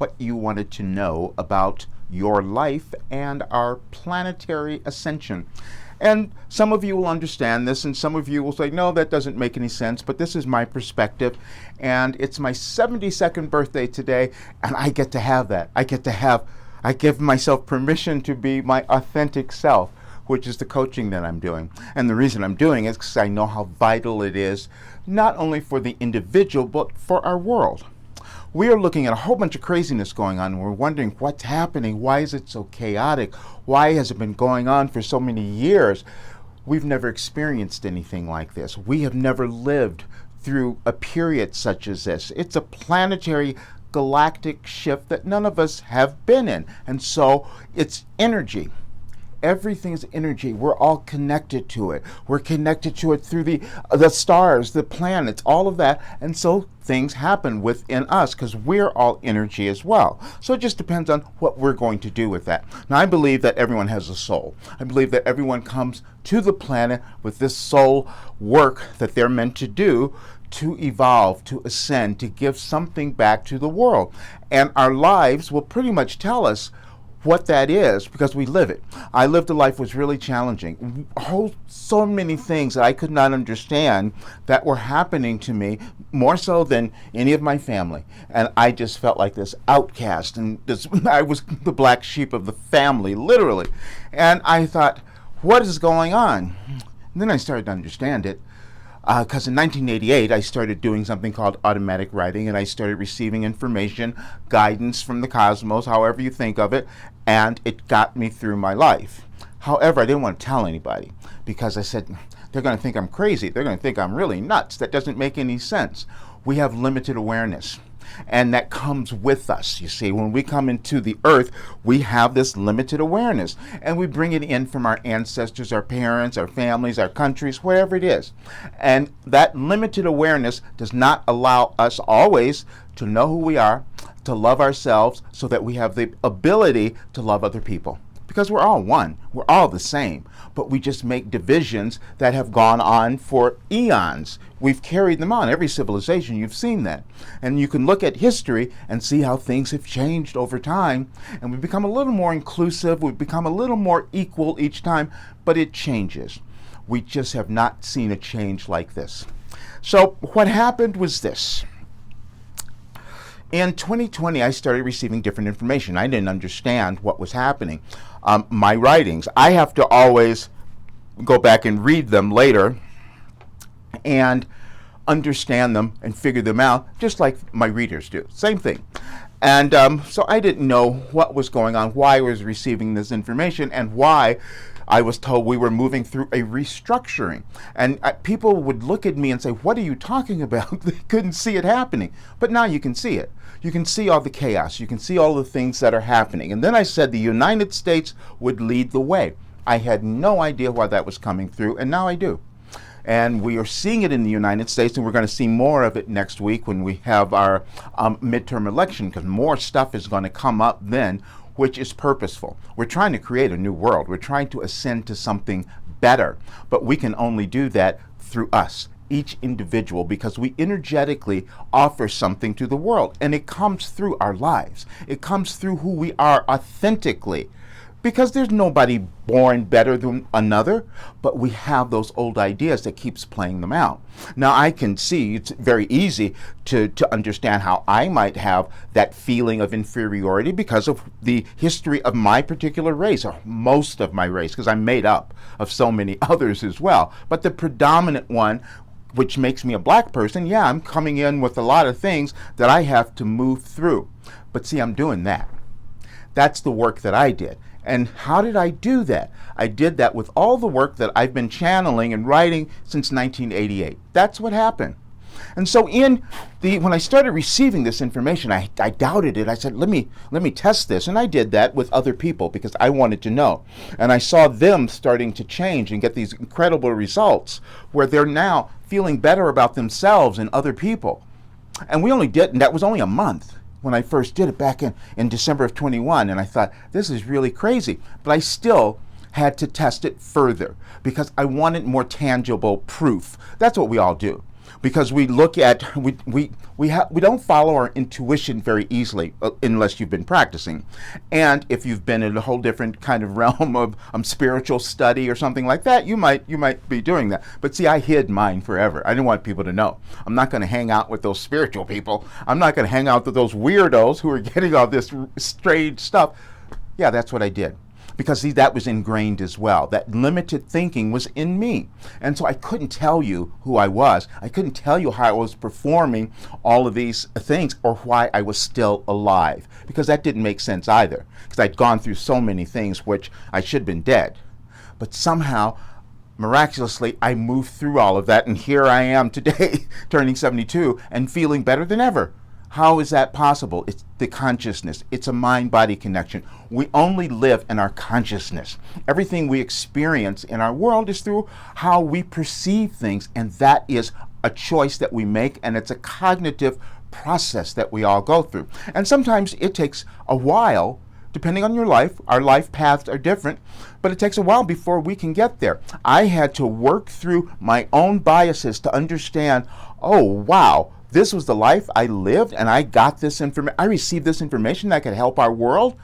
what you wanted to know about your life and our planetary ascension. And some of you will understand this, and some of you will say, no, that doesn't make any sense, but this is my perspective, and it's my 72nd birthday today, and I get to have that. I give myself permission to be my authentic self, which is the coaching that I'm doing. And the reason I'm doing it is because I know how vital it is, not only for the individual, but for our world. We are looking at a whole bunch of craziness going on, and we're wondering what's happening. Why is it so chaotic? Why has it been going on for so many years? We've never experienced anything like this. We have never lived through a period such as this. It's a planetary galactic shift that none of us have been in. And so it's energy. Everything is energy. We're all connected to it. We're connected to it through the stars, the planets, all of that. And so things happen within us because we're all energy as well. So it just depends on what we're going to do with that. Now, I believe that everyone has a soul. I believe that everyone comes to the planet with this soul work that they're meant to do, to evolve, to ascend, to give something back to the world. And our lives will pretty much tell us what that is because we live it. I lived a life that was really challenging. So many things that I could not understand that were happening to me, more so than any of my family. And I just felt like this outcast, and I was the black sheep of the family, literally. And I thought, what is going on? And then I started to understand it. Because in 1988, I started doing something called automatic writing, and I started receiving information, guidance from the cosmos, however you think of it, and it got me through my life. However, I didn't want to tell anybody because I said, they're going to think I'm crazy. They're going to think I'm really nuts. That doesn't make any sense. We have limited awareness. And that comes with us. You see, when we come into the earth, we have this limited awareness. And we bring it in from our ancestors, our parents, our families, our countries, wherever it is. And that limited awareness does not allow us always to know who we are, to love ourselves, so that we have the ability to love other people. Because we're all one. We're all the same. But we just make divisions that have gone on for eons. We've carried them on. Every civilization, you've seen that. And you can look at history and see how things have changed over time. And we've become a little more inclusive. We've become a little more equal each time. But it changes. We just have not seen a change like this. So what happened was this. In 2020, I started receiving different information. I didn't understand what was happening. My writings, I have to always go back and read them later and understand them and figure them out, just like my readers do. Same thing. And so I didn't know what was going on, why I was receiving this information, and why I was told we were moving through a restructuring. And people would look at me and say, what are you talking about? They couldn't see it happening. But now you can see it. You can see all the chaos. You can see all the things that are happening. And then I said the United States would lead the way. I had no idea why that was coming through, and now I do. And we are seeing it in the United States, and we're going to see more of it next week when we have our midterm election, because more stuff is going to come up then, which is purposeful. We're trying to create a new world. We're trying to ascend to something better, but we can only do that through us, each individual, because we energetically offer something to the world, and it comes through our lives. It comes through who we are authentically, because there's nobody born better than another, but we have those old ideas that keeps playing them out. Now I can see it's very easy to understand how I might have that feeling of inferiority because of the history of my particular race, or most of my race, because I'm made up of so many others as well. But the predominant one, which makes me a black person, yeah, I'm coming in with a lot of things that I have to move through. But see, I'm doing that. That's the work that I did. And how did I do that? I did that with all the work that I've been channeling and writing since 1988. That's what happened. And so when I started receiving this information, I doubted it. I said, let me test this. And I did that with other people because I wanted to know. And I saw them starting to change and get these incredible results where they're now feeling better about themselves and other people. And that was only a month when I first did it back in December of 21. And I thought, this is really crazy. But I still had to test it further because I wanted more tangible proof. That's what we all do. because we look at we don't follow our intuition very easily unless you've been practicing, and if you've been in a whole different kind of realm of spiritual study or something like that, you might be doing that. But see, I hid mine forever. I didn't want people to know. I'm not going to hang out with those spiritual people. I'm not going to hang out with those weirdos who are getting all this strange stuff. Yeah, that's what I did. Because see, that was ingrained as well. That limited thinking was in me. And so I couldn't tell you who I was. I couldn't tell you how I was performing all of these things or why I was still alive. Because that didn't make sense either. Because I'd gone through so many things which I should have been dead. But somehow, miraculously, I moved through all of that. And here I am today, turning 72 and feeling better than ever. How is that possible? It's the consciousness. It's a mind-body connection. We only live in our consciousness. Everything we experience in our world is through how we perceive things, and that is a choice that we make, and it's a cognitive process that we all go through. And sometimes it takes a while, depending on your life. Our life paths are different, but it takes a while before we can get there. I had to work through my own biases to understand, oh, wow, this was the life I lived, and I got this information. I received this information that could help our world.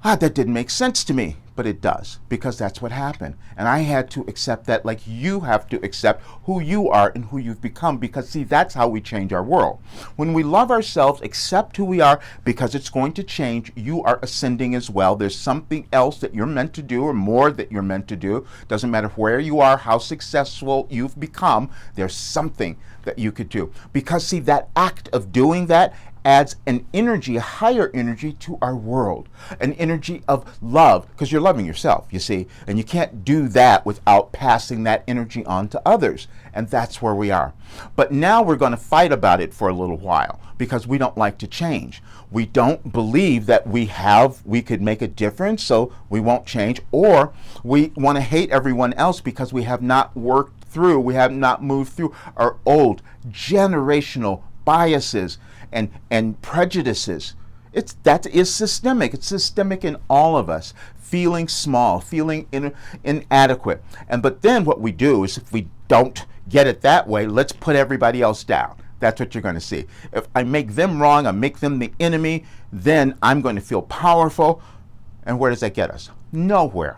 That didn't make sense to me, but it does, because that's what happened. And I had to accept that, like you have to accept who you are and who you've become, because see, that's how we change our world. When we love ourselves, accept who we are, because it's going to change, you are ascending as well. There's something else that you're meant to do, or more that you're meant to do. Doesn't matter where you are, how successful you've become, there's something that you could do. Because see, that act of doing that adds an energy, a higher energy to our world, an energy of love, because you're loving yourself, you see, and you can't do that without passing that energy on to others, and that's where we are. But now we're going to fight about it for a little while, because we don't like to change. We don't believe that we could make a difference, so we won't change, or we want to hate everyone else because we have not worked through, we have not moved through our old generational biases and prejudices. That is systemic. It's systemic in all of us. Feeling small, feeling inadequate. But then what we do is, if we don't get it that way, let's put everybody else down. That's what you're going to see. If I make them wrong, I make them the enemy, then I'm going to feel powerful. And where does that get us? Nowhere.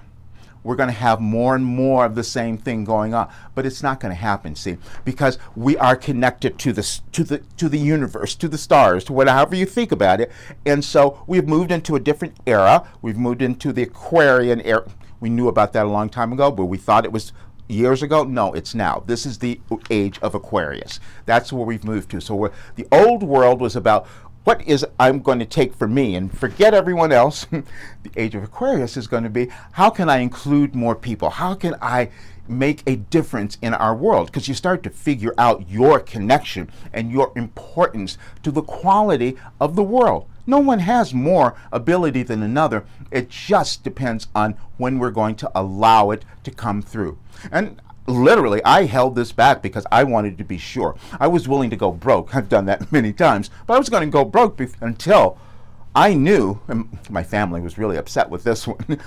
We're going to have more and more of the same thing going on, but it's not going to happen, see, because we are connected to the universe, to the stars, to whatever you think about it. And so we've moved into a different era. We've moved into the Aquarian era. We knew about that a long time ago, but we thought it was years ago. No, it's now. This is the age of Aquarius. That's where we've moved to. So the old world was about what is I'm going to take for me and forget everyone else. The age of Aquarius is going to be, how can I include more people? How can I make a difference in our world? Because you start to figure out your connection and your importance to the quality of the world. No one has more ability than another. It just depends on when we're going to allow it to come through. And literally, I held this back because I wanted to be sure. I was willing to go broke. I've done that many times. But I was going to go broke until I knew, and my family was really upset with this one,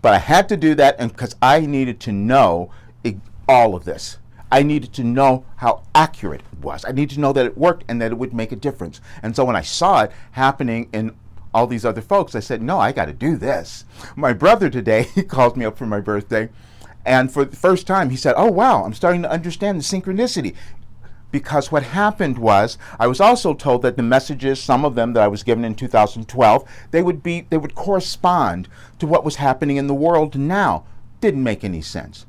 but I had to do that because I needed to know all of this. I needed to know how accurate it was. I needed to know that it worked and that it would make a difference. And so when I saw it happening in all these other folks, I said, no, I got to do this. My brother today, he called me up for my birthday. And for the first time, he said, oh, wow, I'm starting to understand the synchronicity. Because what happened was, I was also told that the messages, some of them that I was given in 2012, they would correspond to what was happening in the world now. Didn't make any sense.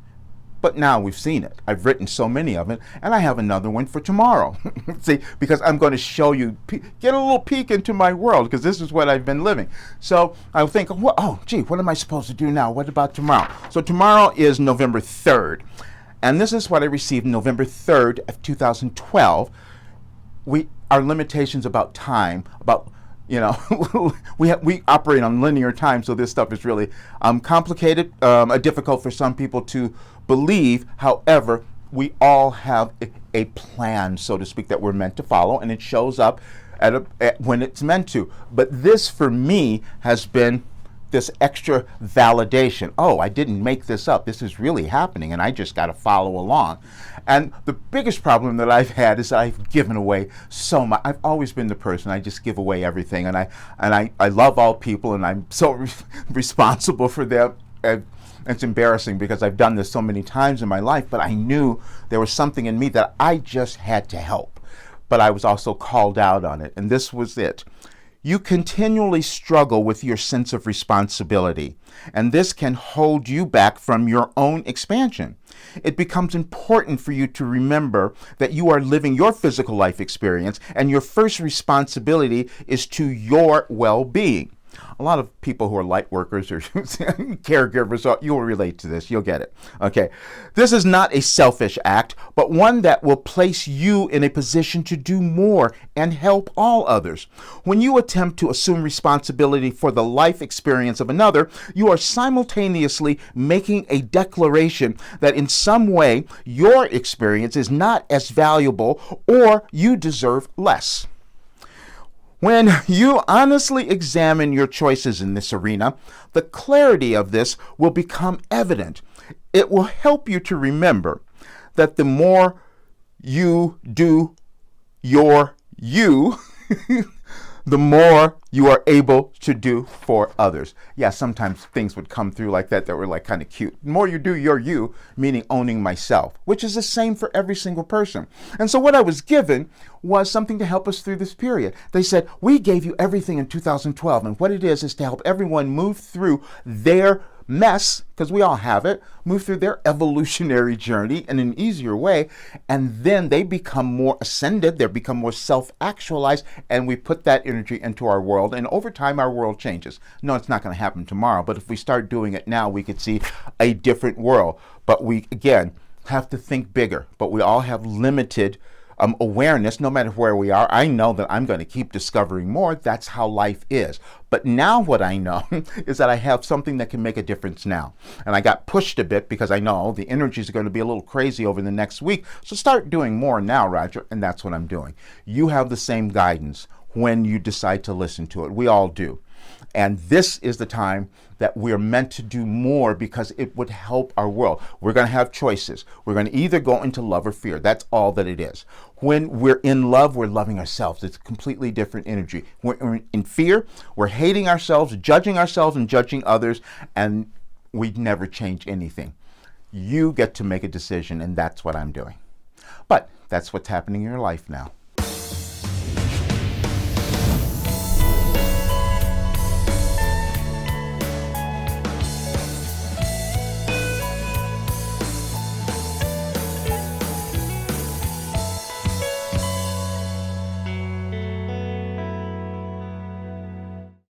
But now we've seen it. I've written so many of it, and I have another one for tomorrow. See, because I'm going to show you, get a little peek into my world, because this is what I've been living. So I think, oh, gee, what am I supposed to do now? What about tomorrow? So tomorrow is November 3rd, and this is what I received November 3rd of 2012. Our limitations about time, we operate on linear time, so this stuff is really complicated, difficult for some people to believe. However, we all have a plan, so to speak, that we're meant to follow, and it shows up when it's meant to. But this, for me, has been this extra validation. Oh, I didn't make this up. This is really happening, and I just got to follow along. And the biggest problem that I've had is that I've given away so much. I've always been the person, I just give away everything, and I love all people, and I'm so responsible for them. And it's embarrassing because I've done this so many times in my life, but I knew there was something in me that I just had to help. But I was also called out on it, and this was it. You continually struggle with your sense of responsibility, and this can hold you back from your own expansion. It becomes important for you to remember that you are living your physical life experience, and your first responsibility is to your well-being. A lot of people who are light workers or caregivers, you'll relate to this. You'll get it. Okay. This is not a selfish act, but one that will place you in a position to do more and help all others. When you attempt to assume responsibility for the life experience of another, you are simultaneously making a declaration that in some way your experience is not as valuable or you deserve less. When you honestly examine your choices in this arena, the clarity of this will become evident. It will help you to remember that the more you do your you, the more you are able to do for others. Yeah, sometimes things would come through like that were like kind of cute. The more you do your you, meaning owning myself, which is the same for every single person. And so what I was given was something to help us through this period. They said, we gave you everything in 2012, and what it is to help everyone move through their mess, because we all have it, move through their evolutionary journey in an easier way, and then they become more ascended, they become more self-actualized, and we put that energy into our world, and over time our world changes. No, it's not going to happen tomorrow, but if we start doing it now, we could see a different world. But we, again, have to think bigger, but we all have limited awareness, no matter where we are. I know that I'm going to keep discovering more. That's how life is. But now what I know is that I have something that can make a difference now. And I got pushed a bit because I know the energies are going to be a little crazy over the next week. So start doing more now, Roger. And that's what I'm doing. You have the same guidance when you decide to listen to it. We all do. And this is the time that we're meant to do more because it would help our world. We're going to have choices. We're going to either go into love or fear. That's all that it is. When we're in love, we're loving ourselves. It's a completely different energy. When we're in fear, we're hating ourselves, and judging others, and we'd never change anything. You get to make a decision, and that's what I'm doing. But that's what's happening in your life now.